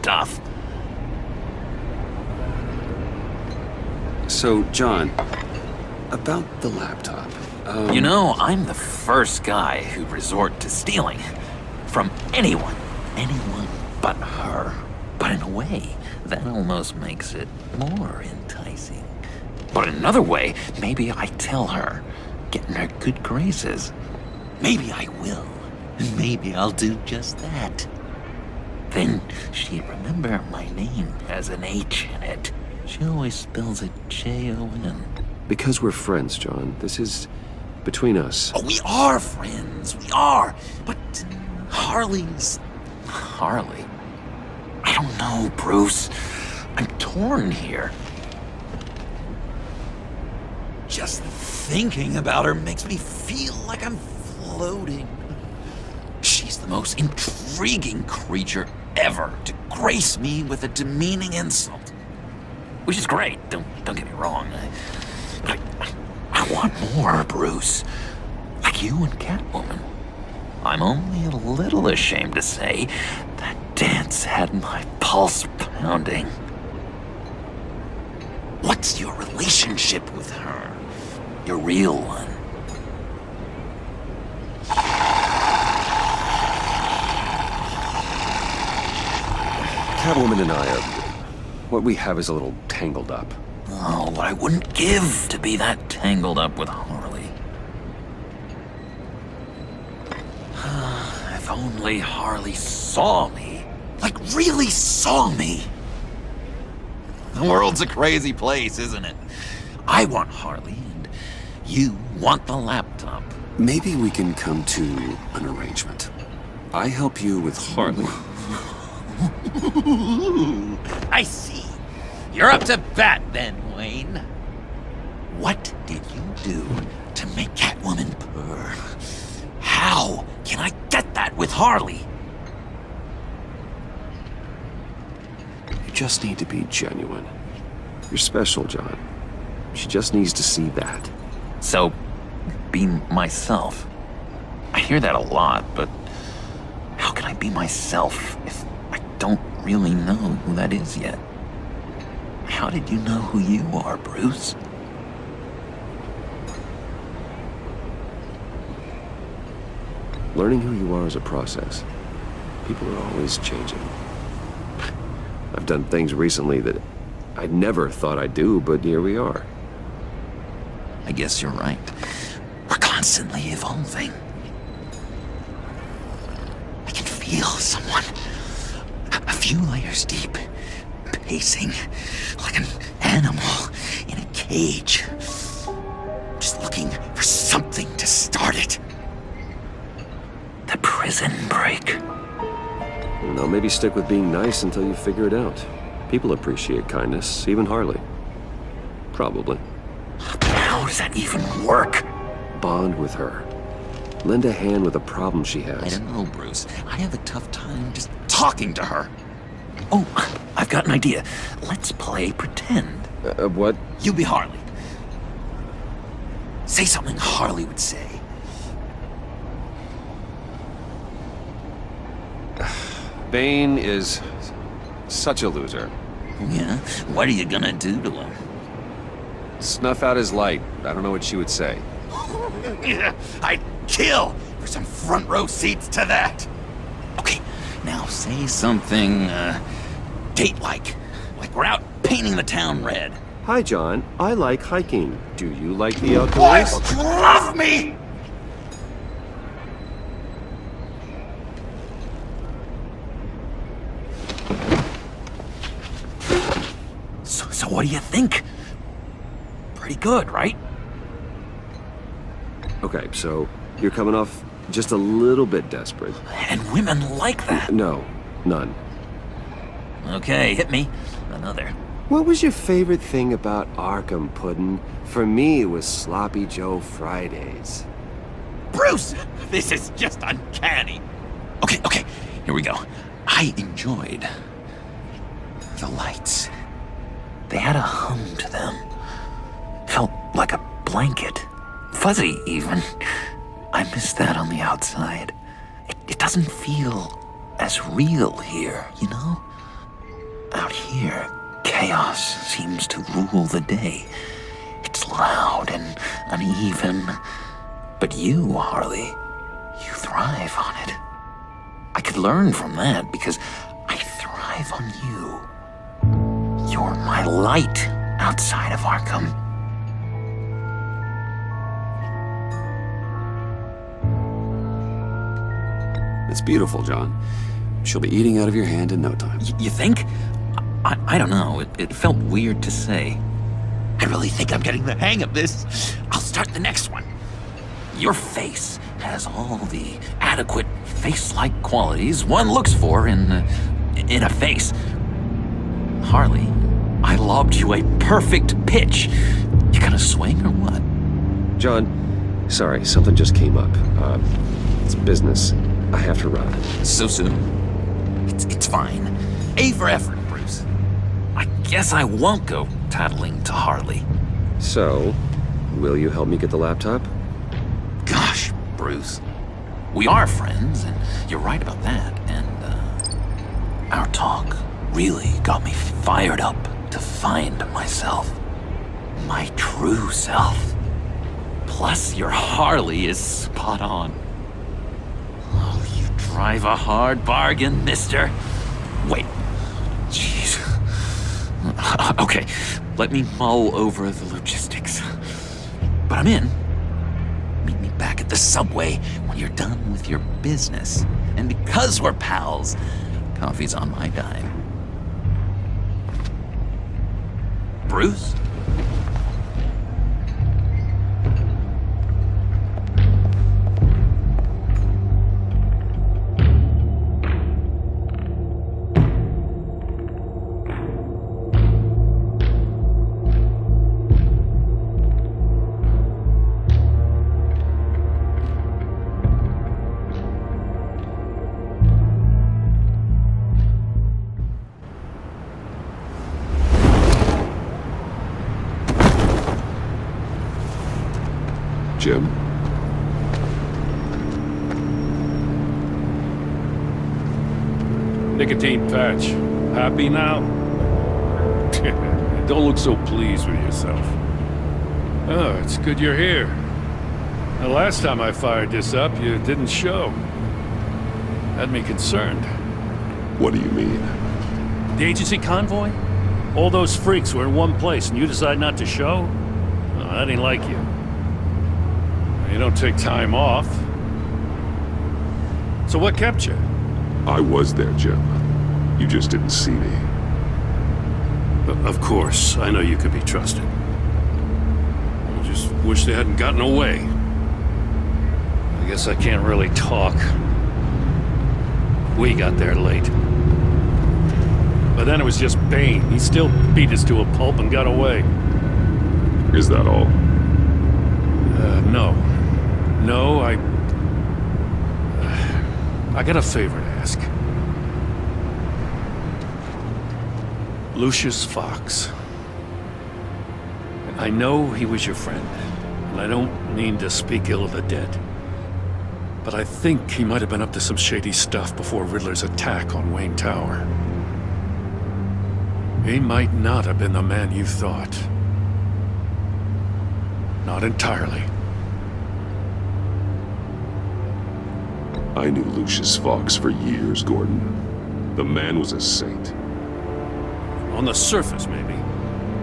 stuff. So, John, about the laptop. You know, I'm the first guy who'd resort to stealing. From anyone. Anyone but her. But in a way, that almost makes it more enticing. But in another way, maybe I tell her, get in her good graces. Maybe I will. And maybe I'll do just that. Then she'd remember my name has an H in it. She always spells it Jon. Because we're friends, John. This is between us. Oh, we are friends. We are. But Harley's... Harley? I don't know, Bruce. I'm torn here. Just thinking about her makes me feel like I'm floating. She's the most intriguing creature ever to grace me with a demeaning insult. Which is great, don't get me wrong. But I want more, Bruce. Like you and Catwoman. I'm only a little ashamed to say that dance had my pulse pounding. What's your relationship with her? Your real one? Catwoman and I are... what we have is a little tangled up. Oh, what I wouldn't give to be that tangled up with Harley. If only Harley saw me. Like, really saw me. The world's a crazy place, isn't it? I want Harley, and you want the laptop. Maybe we can come to an arrangement. I help you with Harley. I see. You're up to bat then, Wayne. What did you do to make Catwoman purr? How can I get that with Harley? You just need to be genuine. You're special, John. She just needs to see that. So, be myself. I hear that a lot, but how can I be myself if I don't really know who that is yet? How did you know who you are, Bruce? Learning who you are is a process. People are always changing. I've done things recently that I never thought I'd do, but here we are. I guess you're right. We're constantly evolving. I can feel someone a few layers deep, pacing like an animal in a cage, just looking for something to start it. The prison break. You know, maybe stick with being nice until you figure it out. People appreciate kindness, even Harley. Probably. How does that even work? Bond with her. Lend a hand with a problem she has. I don't know, Bruce. I have a tough time just talking to her. Oh, I've got an idea. Let's play pretend. What? You be Harley. Say something Harley would say. Bane is such a loser. Yeah? What are you gonna do to him? Snuff out his light. I don't know what she would say. I'd kill for some front row seats to that. Okay, now say something, date-like. Like we're out painting the town red. Hi, John. I like hiking. Do you like the outdoors? Boy, love me! So what do you think? Pretty good, right? Okay, so you're coming off just a little bit desperate. And women like that. No, none. Okay, hit me. Another. What was your favorite thing about Arkham Puddin'? For me, it was Sloppy Joe Fridays. Bruce! This is just uncanny. Okay, here we go. I enjoyed the lights. They had a hum to them. Felt like a blanket. Fuzzy, even. I miss that on the outside. It doesn't feel as real here, you know? Out here, chaos seems to rule the day. It's loud and uneven. But you, Harley, you thrive on it. I could learn from that because I thrive on you. You're my light outside of Arkham. It's beautiful, John. She'll be eating out of your hand in no time. You think? I don't know. It felt weird to say. I really think I'm getting the hang of this. I'll start the next one. Your face has all the adequate face-like qualities one looks for in a face. Harley, I lobbed you a perfect pitch. You gonna swing or what? John, sorry, something just came up. It's business. I have to run. So soon? It's fine. A for effort, Bruce. I guess I won't go tattling to Harley. So, will you help me get the laptop? Gosh, Bruce. We are friends, and you're right about that. And, our talk really got me fired up to find myself. My true self. Plus, your Harley is spot on. Oh, you drive a hard bargain, mister. Wait. Jeez. Okay, let me mull over the logistics. But I'm in. Meet me back at the subway when you're done with your business. And because we're pals, coffee's on my dime. Bruce? Jim? Nicotine patch. Happy now? Don't look so pleased with yourself. Oh, it's good you're here. The last time I fired this up, you didn't show. Had me concerned. What do you mean? The agency convoy? All those freaks were in one place and you decide not to show? Oh, that ain't like you. You don't take time off. So what kept you? I was there, Jim. You just didn't see me. Of course, I know you could be trusted. I just wish they hadn't gotten away. I guess I can't really talk. We got there late. But then it was just Bane. He still beat us to a pulp and got away. Is that all? No. No, I got a favor to ask. Lucius Fox. I know he was your friend, and I don't mean to speak ill of the dead. But I think he might have been up to some shady stuff before Riddler's attack on Wayne Tower. He might not have been the man you thought. Not entirely. I knew Lucius Fox for years, Gordon. The man was a saint. On the surface, maybe.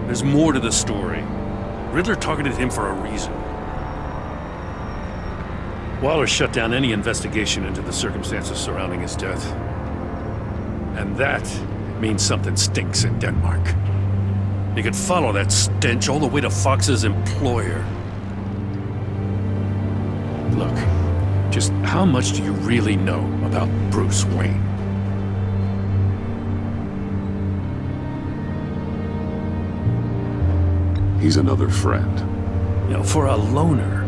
There's more to the story. Riddler targeted him for a reason. Waller shut down any investigation into the circumstances surrounding his death. And that means something stinks in Denmark. You could follow that stench all the way to Fox's employer. Look, just how much do you really know about Bruce Wayne? He's another friend. You know, for a loner,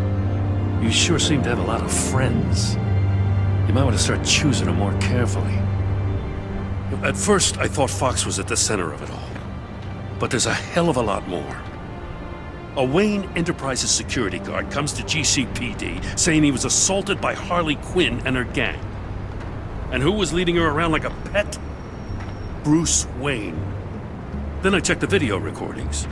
you sure seem to have a lot of friends. You might want to start choosing them more carefully. At first, I thought Fox was at the center of it all. But there's a hell of a lot more. A Wayne Enterprises security guard comes to GCPD saying he was assaulted by Harley Quinn and her gang. And who was leading her around like a pet? Bruce Wayne. Then I checked the video recordings.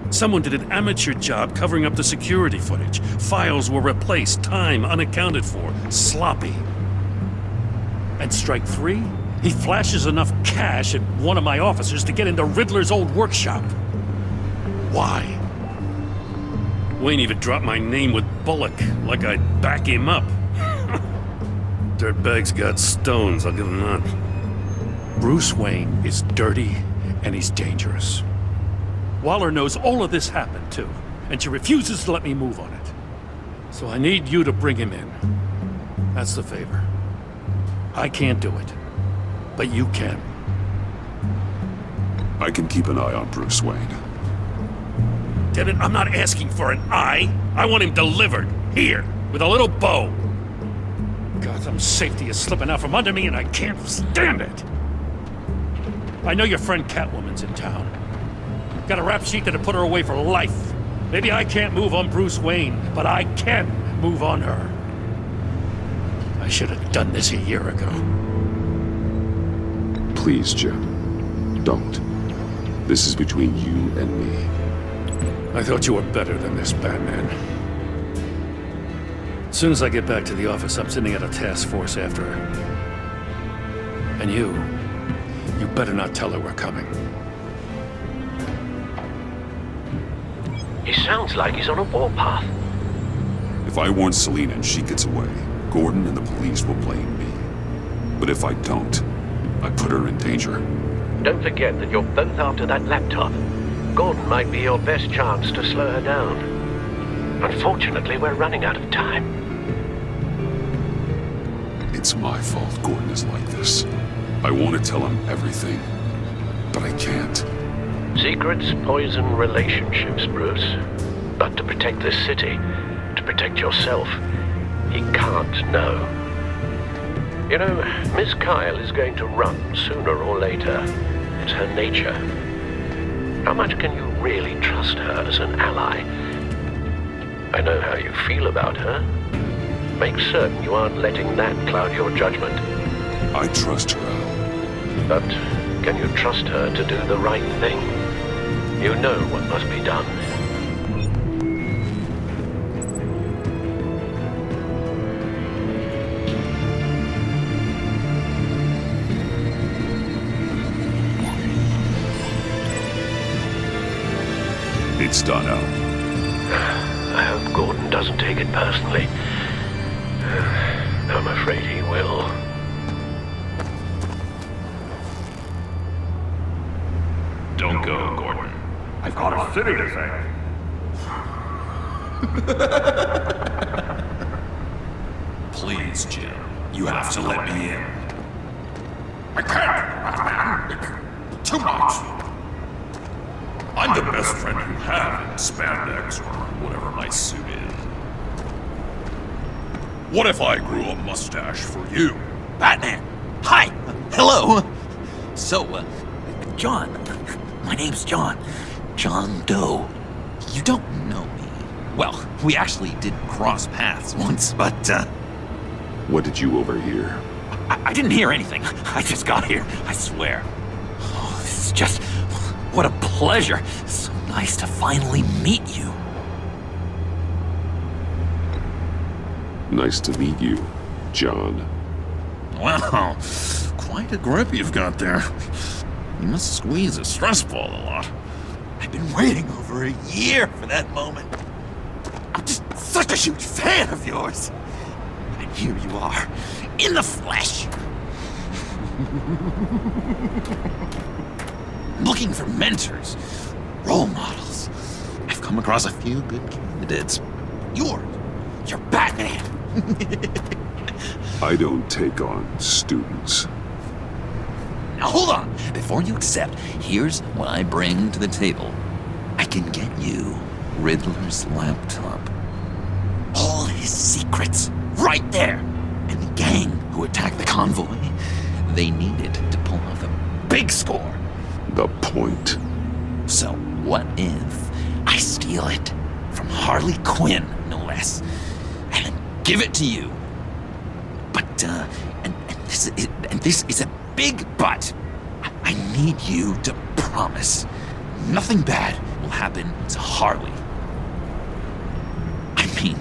Someone did an amateur job covering up the security footage. Files were replaced, time unaccounted for, sloppy. And strike three? He flashes enough cash at one of my officers to get into Riddler's old workshop. Why? Wayne even dropped my name with Bullock, like I'd back him up. Dirtbag's got stones, I'll give him that. Bruce Wayne is dirty and he's dangerous. Waller knows all of this happened too, and she refuses to let me move on it. So I need you to bring him in. That's the favor. I can't do it, but you can. I can keep an eye on Bruce Wayne. Damn it, I'm not asking for an eye. I want him delivered, here, with a little bow. Gotham's safety is slipping out from under me and I can't stand it. I know your friend Catwoman's in town. Got a rap sheet that'll put her away for life. Maybe I can't move on Bruce Wayne, but I can move on her. I should have done this a year ago. Please, Jim. Don't. This is between you and me. I thought you were better than this, Batman. As soon as I get back to the office, I'm sending out a task force after her. And you better not tell her we're coming. He sounds like he's on a warpath. If I warn Selina and she gets away, Gordon and the police will blame me. But if I don't, I put her in danger. Don't forget that you're both after that laptop. Gordon might be your best chance to slow her down. Unfortunately, we're running out of time. It's my fault Gordon is like this. I want to tell him everything, but I can't. Secrets poison relationships, Bruce. But to protect this city, to protect yourself, he can't know. You know, Miss Kyle is going to run sooner or later. It's her nature. How much can you really trust her as an ally? I know how you feel about her. Make certain you aren't letting that cloud your judgment. I trust her, Al. But can you trust her to do the right thing? You know what must be done. It's done, Al. I hope Gordon doesn't take it personally. I'm afraid he will. Don't go, Gordon. I've got a city to save. Please, Jim. You have to let me in. I can't, Batman. Too much. I'm the best friend you have in spandex or whatever my suit is. What if I grew a mustache for you? Batman! Hi! Hello! So, John. My name's John. John Doe. You don't know me. Well, we actually did cross paths once, but, What did you overhear? I didn't hear anything. I just got here, I swear. Oh, this is just... What a pleasure. So nice to finally meet you. Nice to meet you, John. Wow, quite a grip you've got there. You must squeeze a stress ball a lot. I've been waiting over a year for that moment. I'm just such a huge fan of yours. And here you are, in the flesh. Looking for mentors, role models. I've come across a few good candidates. You're Batman. I don't take on students. Now hold on. Before you accept, here's what I bring to the table. I can get you Riddler's laptop. All his secrets, right there. And the gang who attacked the convoy, they needed to pull off a big score. The point. So what if I steal it from Harley Quinn, no less, and then give it to you? But and this is a big but. I need you to promise nothing bad will happen to Harley. I mean,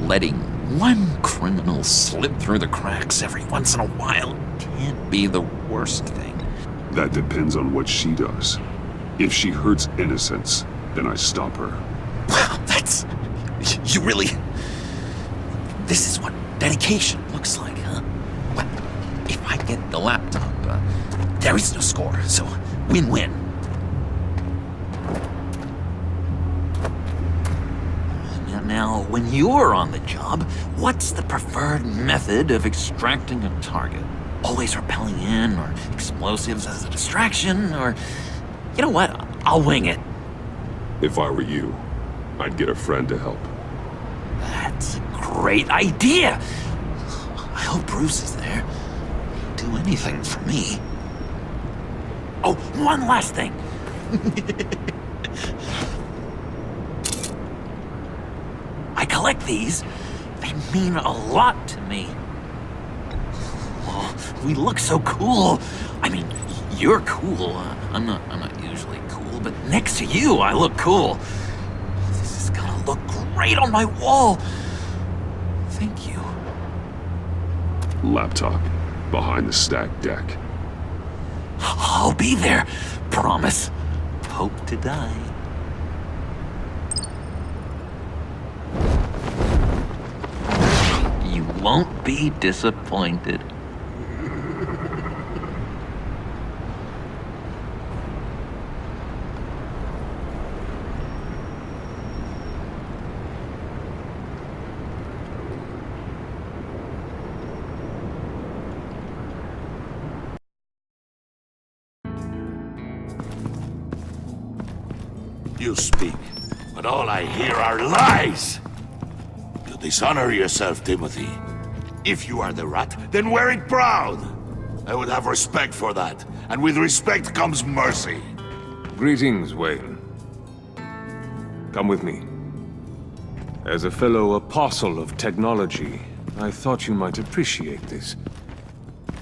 letting one criminal slip through the cracks every once in a while can't be the worst thing. That depends on what she does. If she hurts innocents, then I stop her. Wow, that's... You really... This is what dedication looks like, huh? Well, if I get the laptop, there is no score, so win-win. Now, when you're on the job, what's the preferred method of extracting a target? Always rappelling in, or explosives as a distraction, or... You know what? I'll wing it. If I were you, I'd get a friend to help. That's a great idea! I hope Bruce is there. He'd do anything for me. Oh, one last thing. I collect these. They mean a lot to me. Oh, we look so cool. I mean, you're cool. I'm not usually cool, but next to you, I look cool. This is gonna look great on my wall. Thank you. Laptop, behind the stacked deck. I'll be there. Promise. Hope to die. You won't be disappointed. You speak, but all I hear are lies! You dishonor yourself, Timothy. If you are the rat, then wear it proud! I would have respect for that, and with respect comes mercy. Greetings, Wayne. Come with me. As a fellow apostle of technology, I thought you might appreciate this.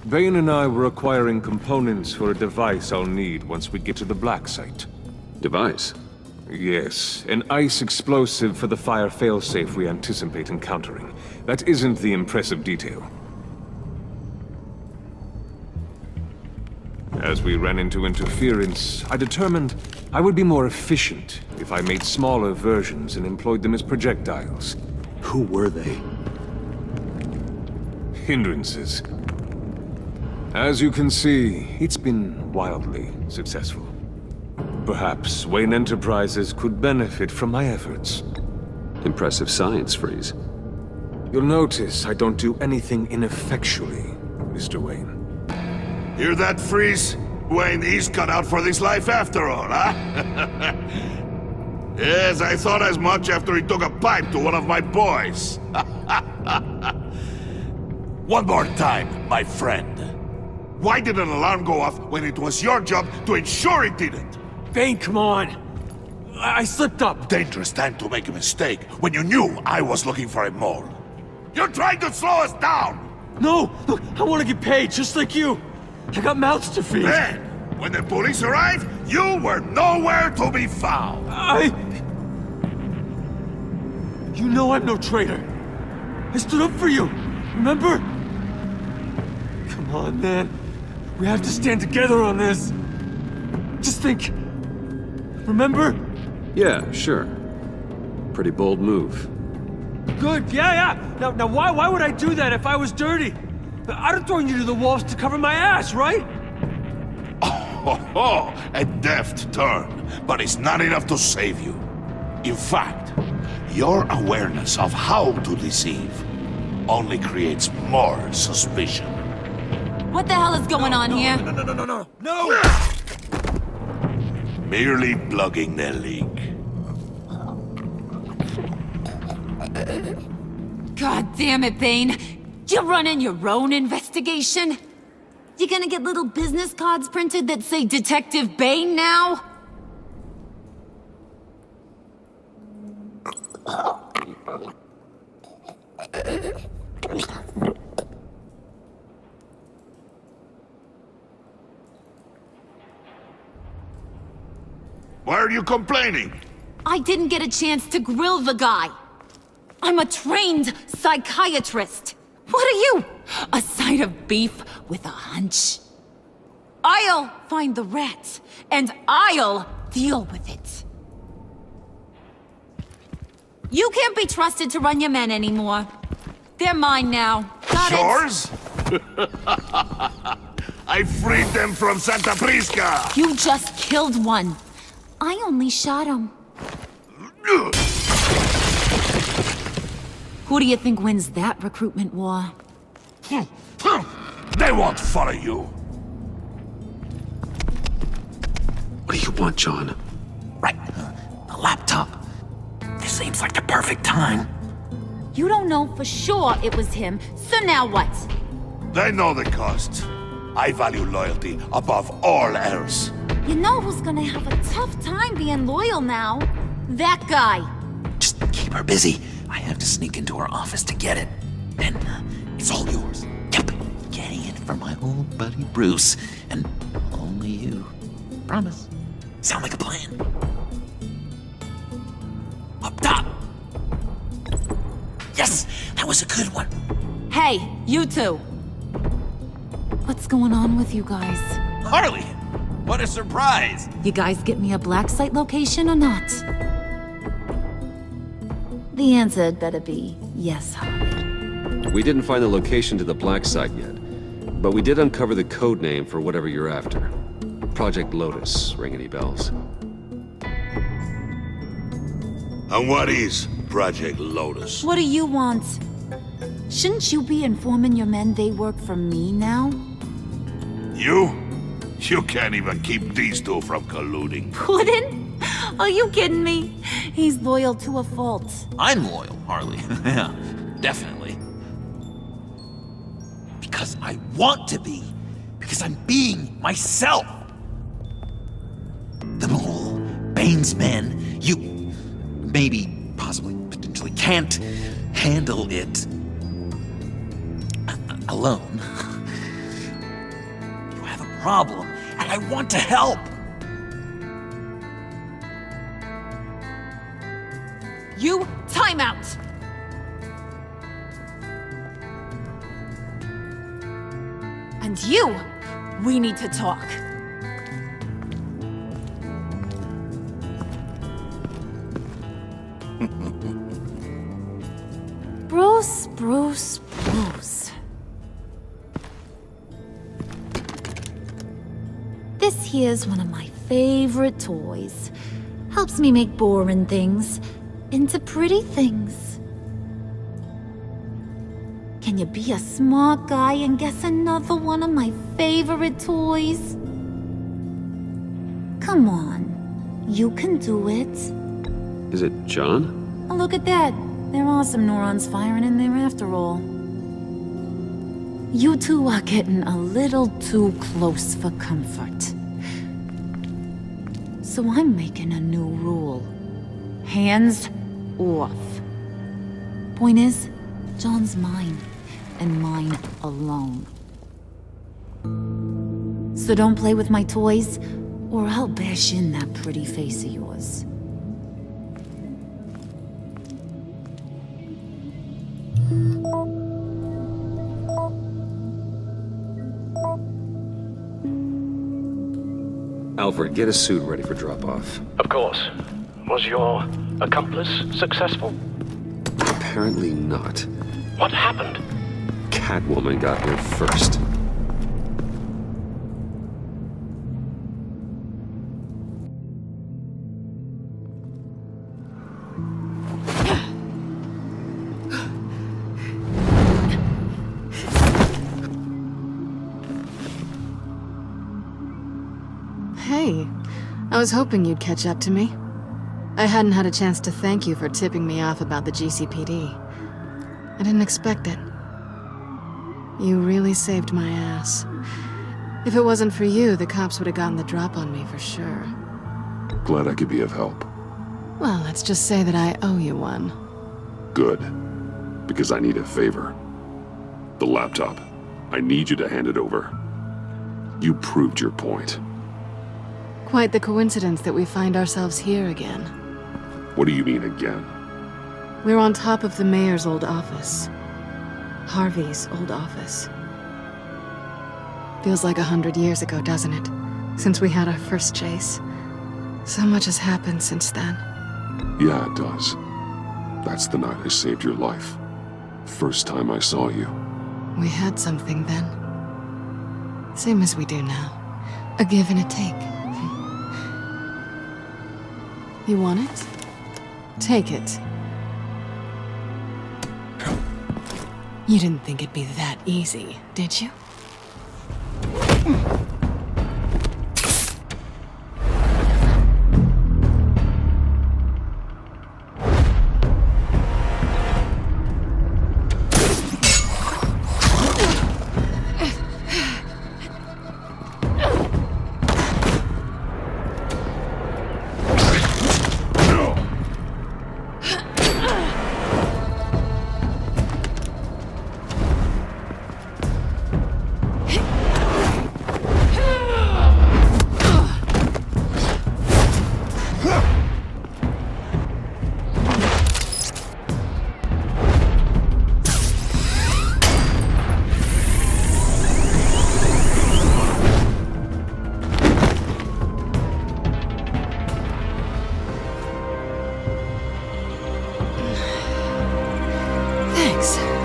Bane and I were acquiring components for a device I'll need once we get to the Black Site. Device? Yes, an ice explosive for the fire failsafe we anticipate encountering. That isn't the impressive detail. As we ran into interference, I determined I would be more efficient if I made smaller versions and employed them as projectiles. Who were they? Hindrances. As you can see, it's been wildly successful. Perhaps Wayne Enterprises could benefit from my efforts. Impressive science, Freeze. You'll notice I don't do anything ineffectually, Mr. Wayne. Hear that, Freeze? Wayne is cut out for this life after all, huh? Yes, I thought as much after he took a pipe to one of my boys. One more time, my friend. Why did an alarm go off when it was your job to ensure it didn't? Bane, come on! I slipped up! Dangerous time to make a mistake when you knew I was looking for a mole. You're trying to slow us down! No! Look, I want to get paid, just like you! I got mouths to feed! Then, when the police arrived, you were nowhere to be found! You know I'm no traitor! I stood up for you! Remember? Come on, man. We have to stand together on this! Just think... Remember? Yeah, sure. Pretty bold move. Good, yeah. Now why would I do that if I was dirty? I'd have thrown you to the wolves to cover my ass, right? Oh, a deft turn, but it's not enough to save you. In fact, your awareness of how to deceive only creates more suspicion. What the hell is going on here? No! Merely plugging the leak. God damn it, Bane. You running your own investigation? You gonna get little business cards printed that say Detective Bane now? Why are you complaining? I didn't get a chance to grill the guy. I'm a trained psychiatrist. What are you? A side of beef with a hunch? I'll find the rat, and I'll deal with it. You can't be trusted to run your men anymore. They're mine now. Got it? Yours? I freed them from Santa Prisca! You just killed one. I only shot him. Who do you think wins that recruitment war? They won't follow you. What do you want, John? Right, the laptop. This seems like the perfect time. You don't know for sure it was him, so now what? They know the cost. I value loyalty above all else. You know who's gonna have a tough time being loyal now? That guy. Just keep her busy. I have to sneak into her office to get it. Then it's all yours. Yep, getting it for my old buddy Bruce, and only you. Promise. Sound like a plan? Up top! Yes, that was a good one. Hey, you two. What's going on with you guys? Harley, what a surprise! You guys get me a black site location or not? The answer had better be yes, Harley. We didn't find the location to the black site yet, but we did uncover the code name for whatever you're after. Project Lotus. Ring any bells? And what is Project Lotus? What do you want? Shouldn't you be informing your men they work for me now? You? You can't even keep these two from colluding. Puddin'? Are you kidding me? He's loyal to a fault. I'm loyal, Harley. Yeah, definitely. Because I want to be. Because I'm being myself. The mole, Bane's men, you maybe, possibly, potentially can't handle it alone. You have a problem, and I want to help. You, time out! And you, we need to talk. Bruce. This here's one of my favorite toys. Helps me make boring things into pretty things. Can you be a smart guy and guess another one of my favorite toys? Come on, you can do it. Is it John? Oh, look at that. There are some neurons firing in there after all. You two are getting a little too close for comfort. So I'm making a new rule. Hands off. Point is, John's mine, and mine alone. So don't play with my toys, or I'll bash in that pretty face of yours. Alfred, get a suit ready for drop-off. Of course. Was your accomplice successful? Apparently not. What happened? Catwoman got here first. Hey, I was hoping you'd catch up to me. I hadn't had a chance to thank you for tipping me off about the GCPD. I didn't expect it. You really saved my ass. If it wasn't for you, the cops would have gotten the drop on me for sure. Glad I could be of help. Well, let's just say that I owe you one. Good. Because I need a favor. The laptop. I need you to hand it over. You proved your point. Quite the coincidence that we find ourselves here again. What do you mean again? We're on top of the mayor's old office. Harvey's old office. Feels like 100 years ago, doesn't it? Since we had our first chase. So much has happened since then. Yeah, it does. That's the night I saved your life. First time I saw you. We had something then. Same as we do now. A give and a take. You want it? Take it. You didn't think it'd be that easy, did you?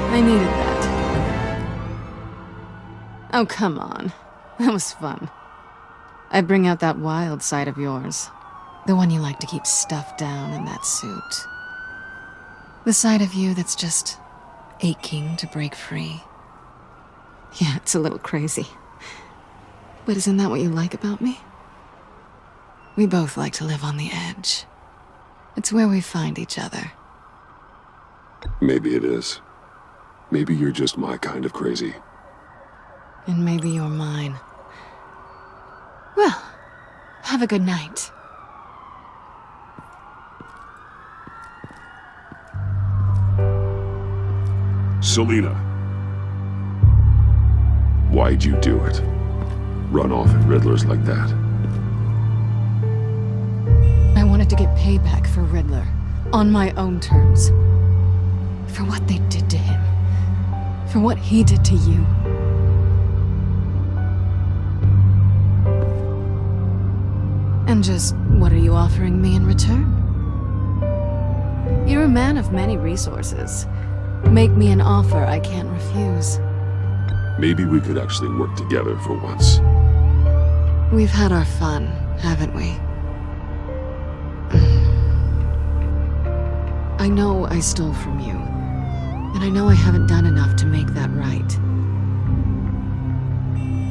I needed that. Oh, come on. That was fun. I bring out that wild side of yours. The one you like to keep stuffed down in that suit. The side of you that's just aching to break free. Yeah, it's a little crazy. But isn't that what you like about me? We both like to live on the edge. It's where we find each other. Maybe it is. Maybe you're just my kind of crazy. And maybe you're mine. Well, have a good night. Selina. Why'd you do it? Run off at Riddlers like that? I wanted to get payback for Riddler. On my own terms. For what they did to him. For what he did to you. And just, what are you offering me in return? You're a man of many resources. Make me an offer I can't refuse. Maybe we could actually work together for once. We've had our fun, haven't we? I know I stole from you. And I know I haven't done enough to make that right.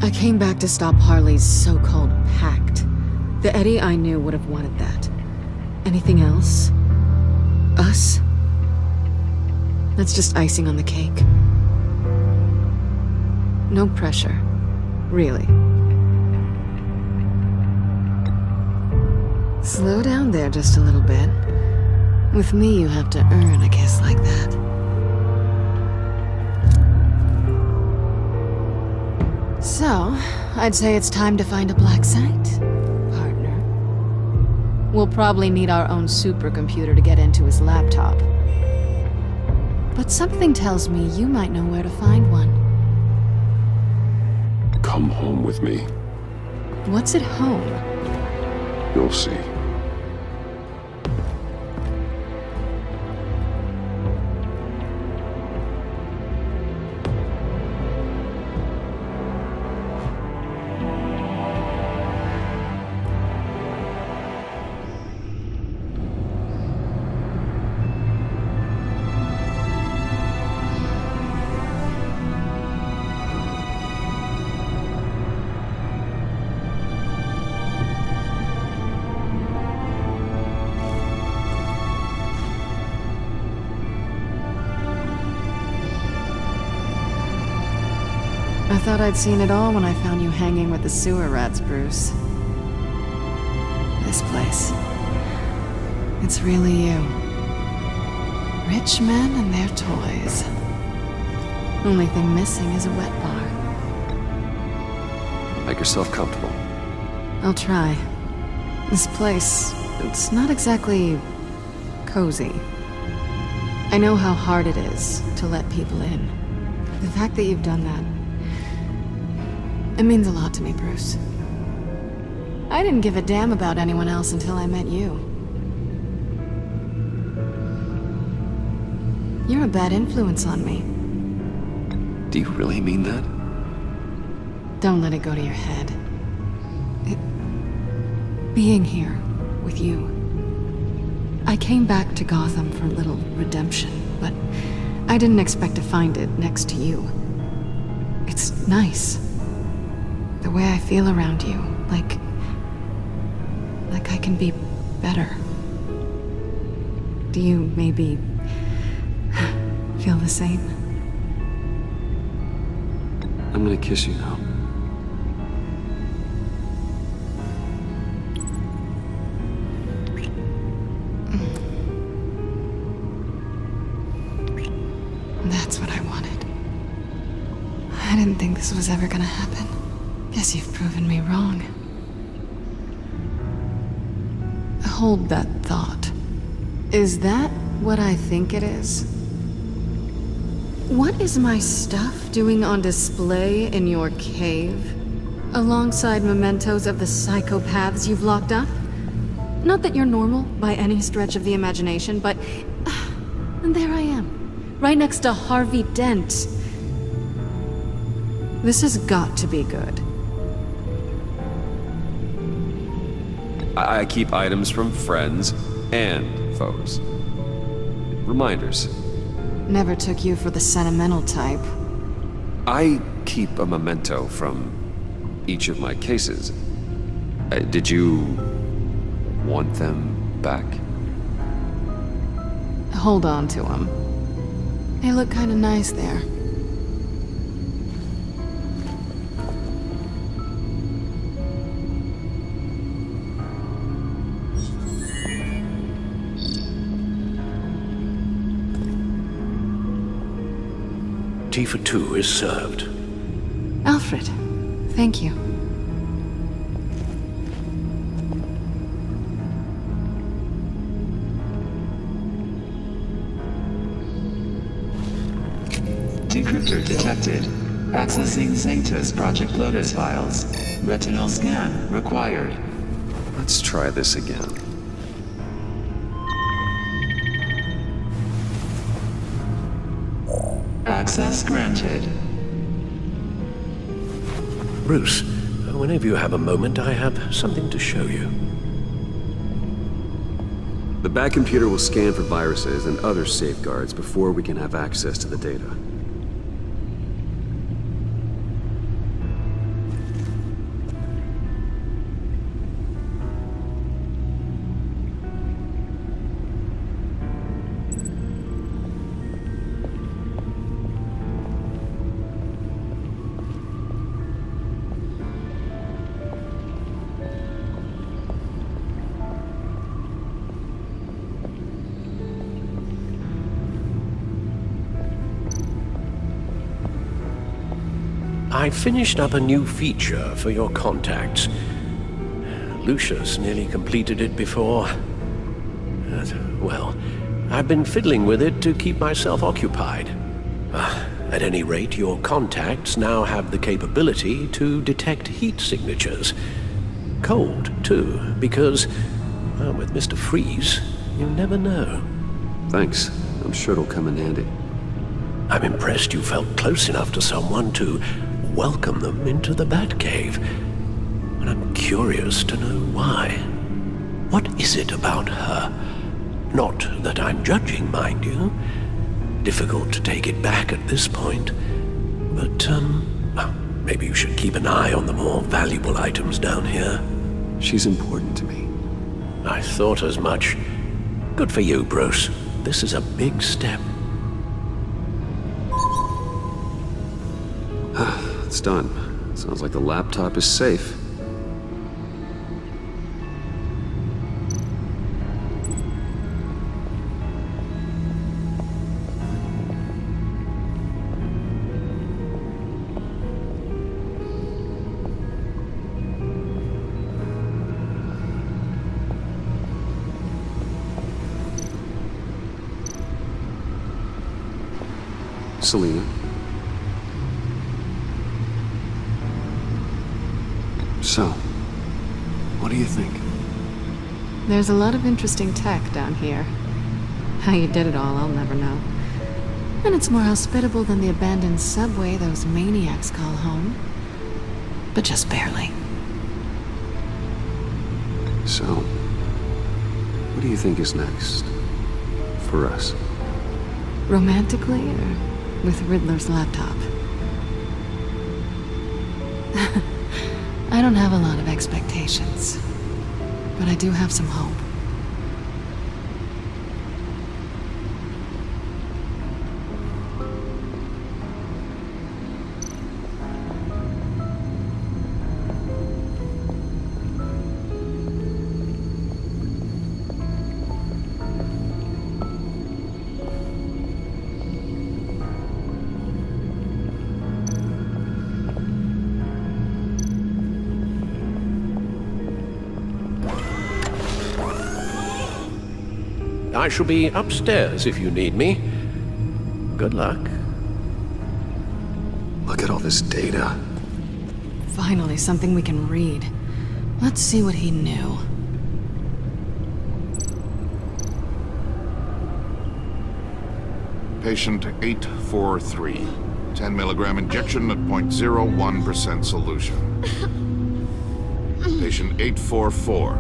I came back to stop Harley's so-called pact. The Eddie I knew would have wanted that. Anything else? Us? That's just icing on the cake. No pressure. Really. Slow down there just a little bit. With me, you have to earn a kiss like that. So, I'd say it's time to find a black site, partner. We'll probably need our own supercomputer to get into his laptop. But something tells me you might know where to find one. Come home with me. What's at home? You'll see. I thought I'd seen it all when I found you hanging with the sewer rats, Bruce. This place. It's really you. Rich men and their toys. Only thing missing is a wet bar. Make yourself comfortable. I'll try. This place, it's not exactly cozy. I know how hard it is to let people in. The fact that you've done that, it means a lot to me, Bruce. I didn't give a damn about anyone else until I met you. You're a bad influence on me. Do you really mean that? Don't let it go to your head. Being here with you. I came back to Gotham for a little redemption, but I didn't expect to find it next to you. It's nice. The way I feel around you, like I can be better. Do you maybe feel the same? I'm gonna kiss you now. That's what I wanted. I didn't think this was ever gonna happen. Guess you've proven me wrong. Hold that thought. Is that what I think it is? What is my stuff doing on display in your cave? Alongside mementos of the psychopaths you've locked up? Not that you're normal by any stretch of the imagination, but there I am, right next to Harvey Dent. This has got to be good. I keep items from friends and foes. Reminders. Never took you for the sentimental type. I keep a memento from each of my cases. Did you want them back? Hold on to them. They look kind of nice there. Tea for two is served. Alfred, thank you. Decryptor detected. Accessing Zetas Project Lotus files. Retinal scan required. Let's try this again. Access granted. Bruce, whenever you have a moment, I have something to show you. The back computer will scan for viruses and other safeguards before we can have access to the data. I finished up a new feature for your contacts. Lucius nearly completed it before. Well, I've been fiddling with it to keep myself occupied. At any rate, your contacts now have the capability to detect heat signatures. Cold, too, because, well, with Mr. Freeze, you never know. Thanks. I'm sure it'll come in handy. I'm impressed you felt close enough to someone to welcome them into the Batcave. And I'm curious to know why. What is it about her? Not that I'm judging, mind you. Difficult to take it back at this point. But, well, maybe you should keep an eye on the more valuable items down here. She's important to me. I thought as much. Good for you, Bruce. This is a big step. It's done. Sounds like the laptop is safe. Selina. So, what do you think? There's a lot of interesting tech down here. How you did it all, I'll never know. And it's more hospitable than the abandoned subway those maniacs call home. But just barely. So, what do you think is next? For us? Romantically, or with Riddler's laptop? I don't have a lot of expectations, but I do have some hope. I shall be upstairs if you need me. Good luck. Look at all this data. Finally, something we can read. Let's see what he knew. Patient 843. 10 milligram injection at 0.01% solution. Patient 844.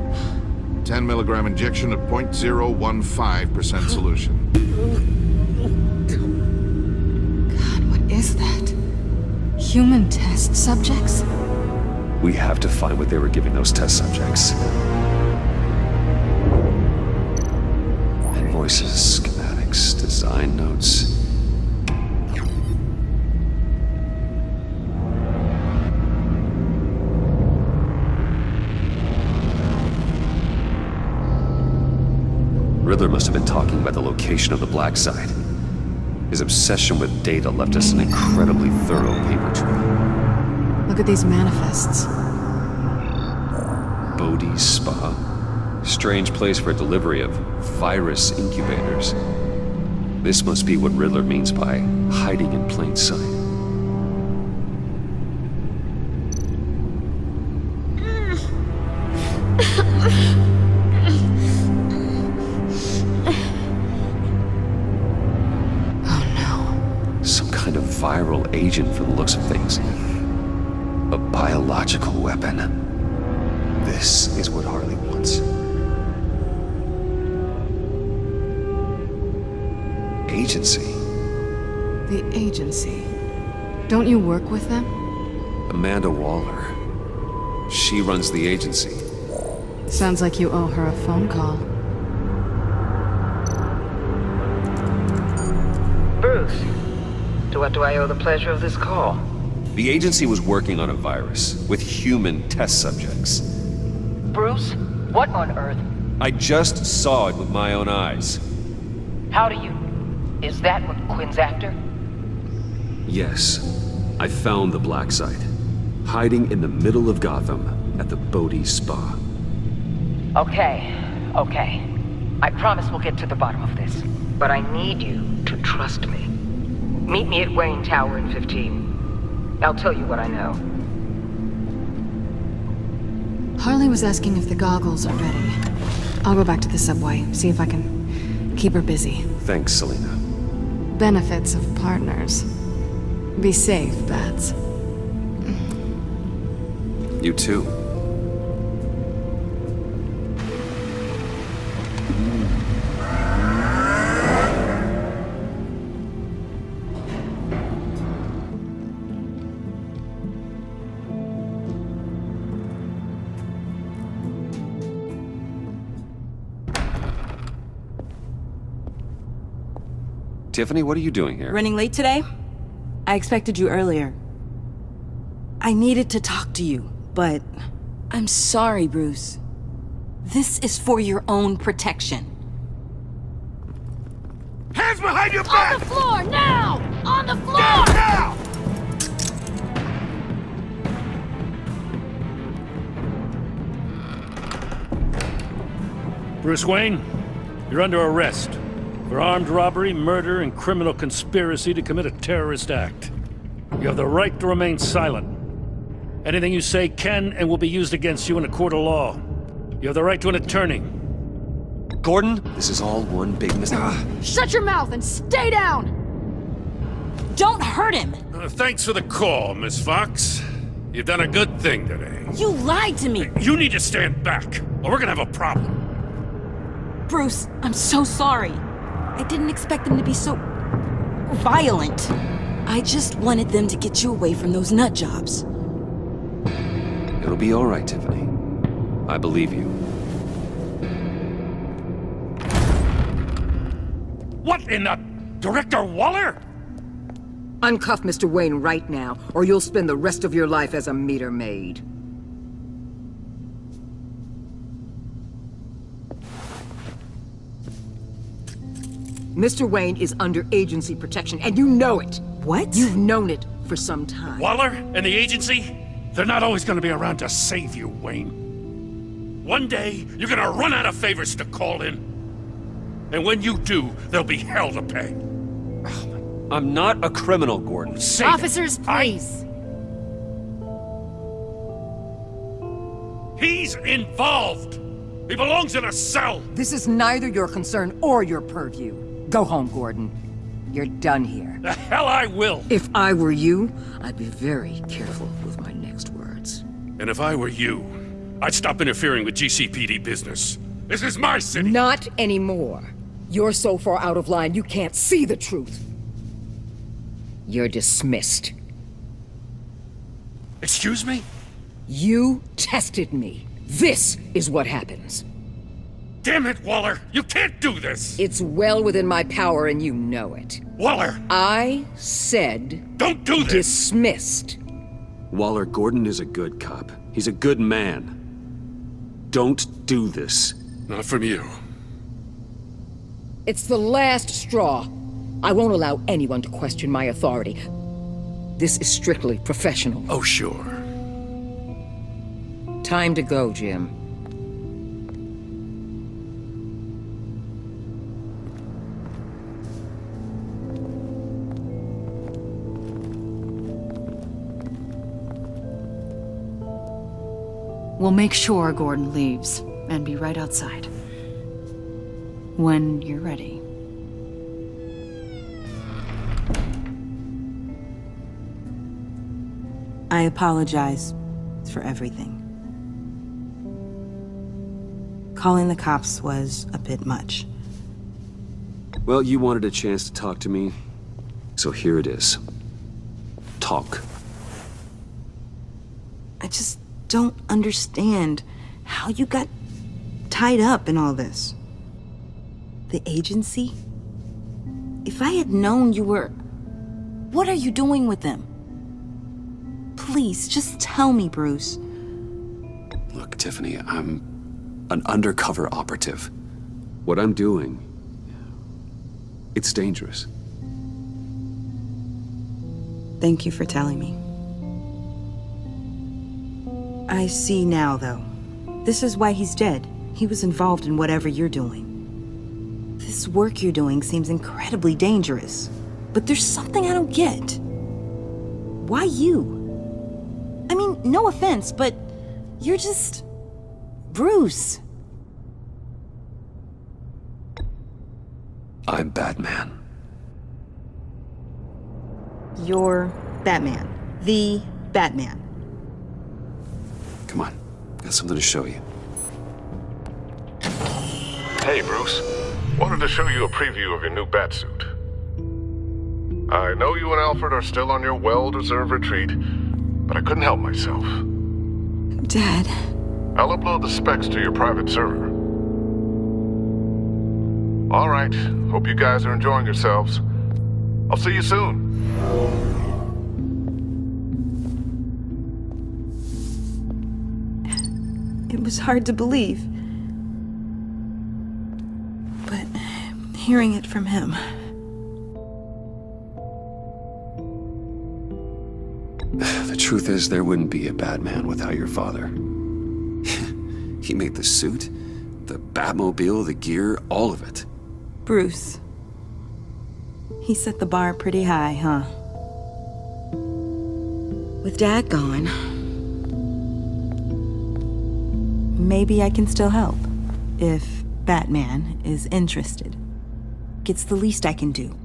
10 milligram injection at 0.015% solution. God, what is that? Human test subjects? We have to find what they were giving those test subjects. Invoices, schematics, design notes. Riddler must have been talking about the location of the black site. His obsession with data left us an incredibly thorough paper trail. Look at these manifests. Bodhi's Spa. Strange place for a delivery of virus incubators. This must be what Riddler means by hiding in plain sight. Viral agent from the looks of things. A biological weapon. This is what Harley wants. Agency. The agency. Don't you work with them? Amanda Waller. She runs the agency. Sounds like you owe her a phone call. Bruce. To what do I owe the pleasure of this call? The agency was working on a virus with human test subjects. Bruce? What on earth? I just saw it with my own eyes. How do you... Is that what Quinn's after? Yes. I found the black site. Hiding in the middle of Gotham at the Bodhi Spa. Okay. I promise we'll get to the bottom of this. But I need you to trust me. Meet me at Wayne Tower in 15. I'll tell you what I know. Harley was asking if the goggles are ready. I'll go back to the subway, see if I can keep her busy. Thanks, Selina. Benefits of partners. Be safe, Bats. You too. Tiffany, what are you doing here? Running late today? I expected you earlier. I needed to talk to you, but I'm sorry, Bruce. This is for your own protection. Hands behind your back! On the floor, now! On the floor! Down, now! Bruce Wayne, you're under arrest. for armed robbery, murder, and criminal conspiracy to commit a terrorist act. You have the right to remain silent. Anything you say can and will be used against you in a court of law. You have the right to an attorney. Gordon? This is all one big mistake. Shut your mouth and stay down! Don't hurt him! Thanks for the call, Miss Fox. You've done a good thing today. You lied to me! You need to stand back, or we're gonna have a problem. Bruce, I'm so sorry. I didn't expect them to be so violent. I just wanted them to get you away from those nut jobs. It'll be all right, Tiffany. I believe you. What in the... Director Waller? Uncuff Mr. Wayne right now, or you'll spend the rest of your life as a meter maid. Mr. Wayne is under agency protection, and you know it. What? You've known it for some time. Waller and the agency? They're not always gonna be around to save you, Wayne. One day, you're gonna run out of favors to call in. And when you do, there'll be hell to pay. I'm not a criminal, Gordon. Officers, please. He's involved! He belongs in a cell! This is neither your concern or your purview. Go home, Gordon. You're done here. The hell I will! If I were you, I'd be very careful with my next words. And if I were you, I'd stop interfering with GCPD business. This is my city! Not anymore. You're so far out of line you can't see the truth. You're dismissed. Excuse me? You tested me. This is what happens. Damn it, Waller! You can't do this! It's well within my power and you know it. Waller! I said... Don't do this! Dismissed. Waller, Gordon is a good cop. He's a good man. Don't do this. Not from you. It's the last straw. I won't allow anyone to question my authority. This is strictly professional. Oh, sure. Time to go, Jim. We'll make sure Gordon leaves, and be right outside. When you're ready. I apologize for everything. Calling the cops was a bit much. Well, you wanted a chance to talk to me, so here it is. Talk. I just don't understand how you got tied up in all this. The agency? If I had known you were... What are you doing with them? Please, just tell me, Bruce. Look, Tiffany, I'm an undercover operative. What I'm doing, it's dangerous. Thank you for telling me. I see now, though. This is why he's dead. He was involved in whatever you're doing. This work you're doing seems incredibly dangerous. But there's something I don't get. Why you? I mean, no offense, but you're just... Bruce. I'm Batman. You're Batman. The Batman. Come on, got something to show you. Hey, Bruce. Wanted to show you a preview of your new Batsuit. I know you and Alfred are still on your well-deserved retreat, but I couldn't help myself. Dad. I'll upload the specs to your private server. All right. Hope you guys are enjoying yourselves. I'll see you soon. It was hard to believe. But hearing it from him... The truth is, there wouldn't be a Batman without your father. He made the suit, the Batmobile, the gear, all of it. Bruce, He set the bar pretty high, huh? With Dad gone, maybe I can still help. If Batman is interested. It's the least I can do.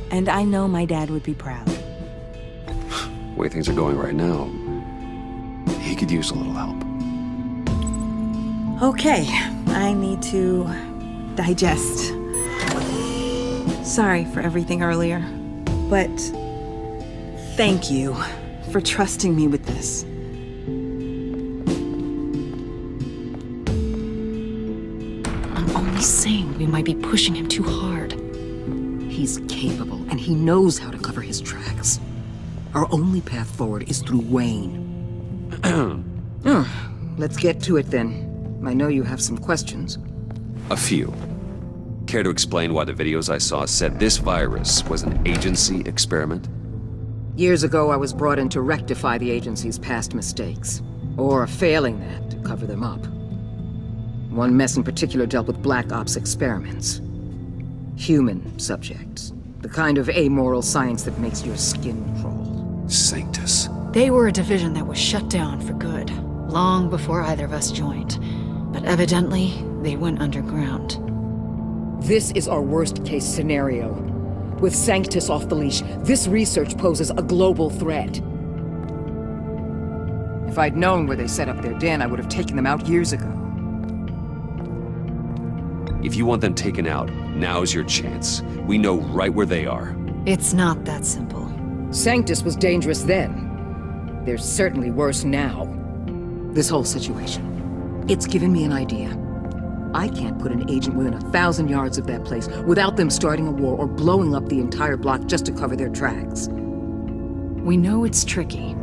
And I know my dad would be proud. The way things are going right now, he could use a little help. Okay, I need to digest. Sorry for everything earlier, but thank you for trusting me with this. I'm only saying we might be pushing him too hard. He's capable, and he knows how to cover his tracks. Our only path forward is through Wayne. Let's get to it then. I know you have some questions. A few. Care to explain why the videos I saw said this virus was an agency experiment? Years ago, I was brought in to rectify the agency's past mistakes. Or failing that, to cover them up. One mess in particular dealt with Black Ops experiments. Human subjects. The kind of amoral science that makes your skin crawl. Sanctus. They were a division that was shut down for good, long before either of us joined. But evidently, they went underground. This is our worst-case scenario. With Sanctus off the leash, this research poses a global threat. If I'd known where they set up their den, I would have taken them out years ago. If you want them taken out, now's your chance. We know right where they are. It's not that simple. Sanctus was dangerous then. They're certainly worse now. This whole situation, it's given me an idea. I can't put an agent within 1,000 yards of that place without them starting a war or blowing up the entire block just to cover their tracks. We know it's tricky,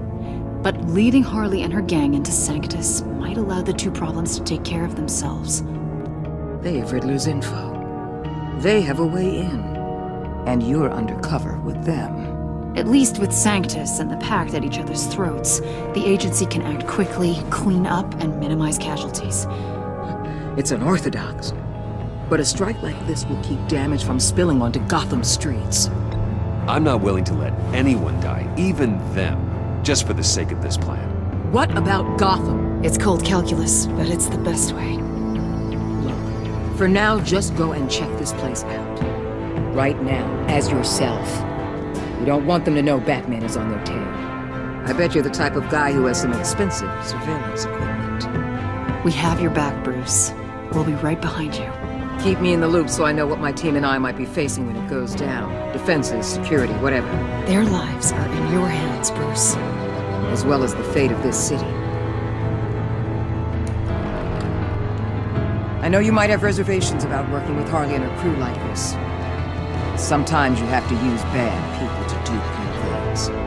but leading Harley and her gang into Sanctus might allow the two problems to take care of themselves. They have Riddler's info. They have a way in. And you're undercover with them. At least with Sanctus and the Pact at each other's throats, the agency can act quickly, clean up, and minimize casualties. It's unorthodox. But a strike like this will keep damage from spilling onto Gotham streets. I'm not willing to let anyone die, even them, just for the sake of this plan. What about Gotham? It's cold calculus, but it's the best way. Look, for now, just go and check this place out. Right now, as yourself. You don't want them to know Batman is on their tail. I bet you're the type of guy who has some expensive surveillance equipment. We have your back, Bruce. We'll be right behind you. Keep me in the loop so I know what my team and I might be facing when it goes down. Defenses, security, whatever. Their lives are in your hands, Bruce. As well as the fate of this city. I know you might have reservations about working with Harley and her crew like this. Sometimes you have to use bad people to do good things.